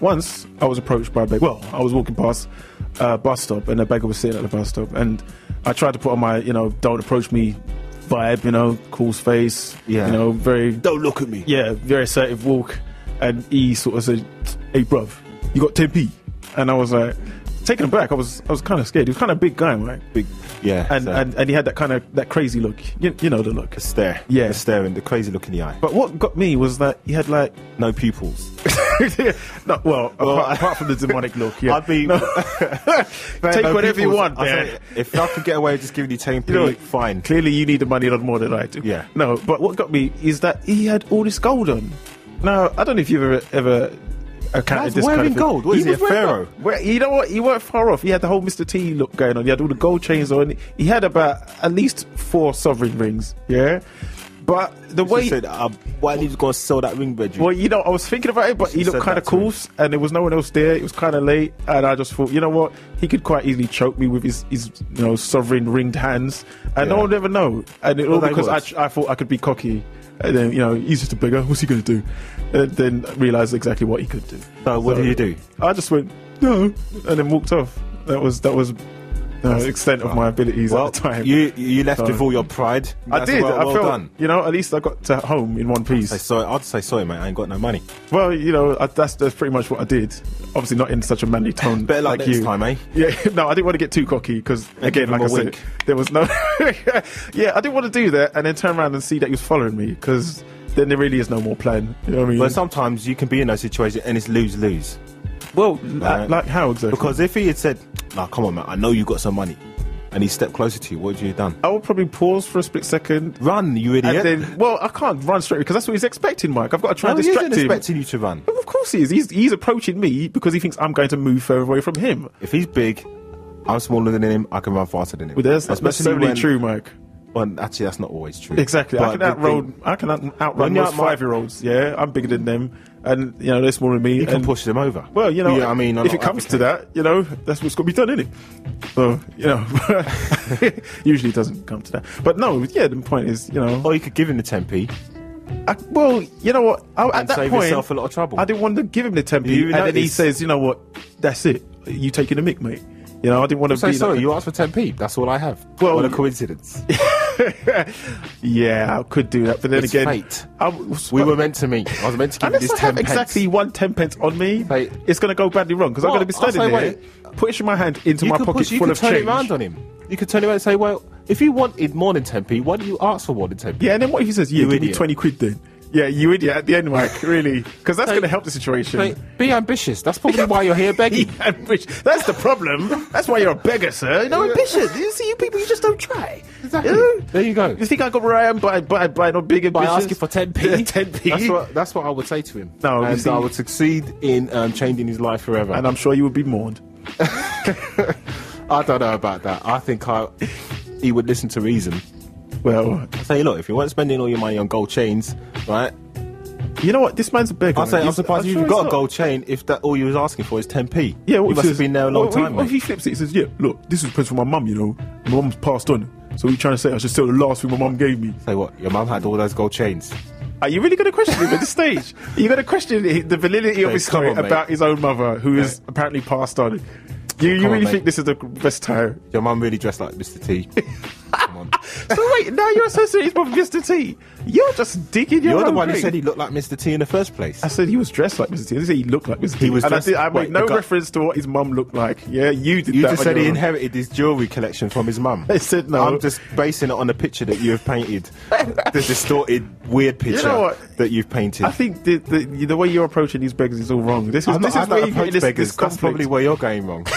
once I was approached by a beggar. Well, I was walking past a bus stop and a beggar was sitting at the bus stop, and I tried to put on my, don't approach me vibe, cool face, very... Don't look at me. Yeah, very assertive walk. And he sort of said, hey, bruv, you got 10p? And I was like, taken aback. I was kind of scared. He was kind of a big guy, right? Big, yeah. And he had that crazy look. You know the look. The stare. Yeah. The stare and the crazy look in the eye. But what got me was that he had like... No pupils. No, apart from the demonic look, yeah. I'd be... Take whatever you want, man. If I could get away with just giving you 10p, fine. Clearly you need the money a lot more than I do. Yeah. No, but what got me is that he had all this gold on. Now, I don't know if you've ever accounted this wearing kind of gold. What is he, a pharaoh? Well, you know what? He weren't far off. He had the whole Mr. T look going on. He had all the gold chains on. He had about at least 4 sovereign rings. Yeah. But the way... said, why did you go sell that ring, bedroom? Well, I was thinking about it, but he looked kind of cool, and there was no one else there. It was kind of late, and I just thought, you know what? He could quite easily choke me with his sovereign ringed hands, and no one would ever know. And it all because I thought I could be cocky. And then, he's just a beggar. What's he going to do? And then realised exactly what he could do. So what did you do? I just went, no, and then walked off. That was the extent of my abilities at the time. You left with all your pride. I did. I felt, done. At least I got to home in one piece. I'd say sorry, mate. I ain't got no money. Well, that's pretty much what I did. Obviously, not in such a manly tone. Better like next time, eh? Yeah. No, I didn't want to get too cocky because, again, like I said, there was no. Yeah, I didn't want to do that and then turn around and see that he was following me because then there really is no more plan. You know what I mean? But sometimes you can be in those situations and it's lose-lose. Well, like how exactly? Because if he had said, "No, come on, man, I know you got some money," and he stepped closer to you, what would you have done? I would probably pause for a split second. Run, you idiot. And then, I can't run straight because that's what he's expecting, Mike. I've got to try and distract him. He isn't expecting you to run. Well, of course he is. He's approaching me because he thinks I'm going to move further away from him. If he's big, I'm smaller than him, I can run faster than him. Well, that's not necessarily true, Mike. Well, actually, that's not always true. Exactly. I can outrun most 5-year-olds. Yeah, I'm bigger than them, and they're smaller than me. You can push them over. Well, if it comes to that, that's what's got to be done, isn't it? So, usually it doesn't come to that. But no, the point is, Or you could give him the 10p. Well, you know what? At that point, save yourself a lot of trouble. I didn't want to give him the 10p, and then he says, "You know what? That's it. You taking the mick, mate." I didn't want to be... sorry, you asked for 10p. That's all I have. Well, what a coincidence. Yeah, I could do that, but then it's again... fate. We were meant to meet. I was meant to give you this 10 pence. Unless I have exactly 1 10 pence on me, it's going to go badly wrong, because I'm going to be standing there, pushing my hand into my pocket full of change. You could turn it around on him. You could turn it around and say, well, if you wanted more than 10p, why don't you ask for more than 10p? Yeah, and then what if he says, give me 20 quid then? Yeah, you idiot at the end, Mike, really. Because that's going to help the situation. Mate, be ambitious. That's probably why you're here begging. That's the problem. That's why you're a beggar, sir. No ambition. You see, you people, you just don't try. Exactly. There you go. You think I got where I am by not big ambitions? By asking for 10p? 10p. That's what I would say to him. No, and I would succeed in changing his life forever. And I'm sure you would be mourned. I don't know about that. I think he would listen to reason. Well, I say, look, if you weren't spending all your money on gold chains, right? You know what? This man's a beggar. I say, I'm surprised you've got a gold chain if that all you was asking for is 10p. Yeah, you must have been there a long time. Well, if he flips it, he says, "Yeah, look, this is a present from my mum. My mum's passed on. So you're trying to say I should sell the last thing my mum gave me?" Say what? Your mum had all those gold chains. Are you really going to question him at this stage? Are you going to question the validity of his story about his own mother, who is apparently passed on? You really think this is the best time? Your mum really dressed like Mr. T. Come on. So wait, now you're associating him with Mr. T. You're just digging your You're the own one thing. who said he looked like Mr. T in the first place. I said he was dressed like Mr. T. I didn't say he looked like Mr. T. He was dressed, I made no reference to what his mum looked like. Yeah, you did that. You just said he inherited his jewellery collection from his mum. I said no. I'm just basing it on the picture that you have painted. The distorted, weird picture that you've painted. I think the way you're approaching these beggars is all wrong. This is where you're getting this conflict. That's probably where you're going wrong.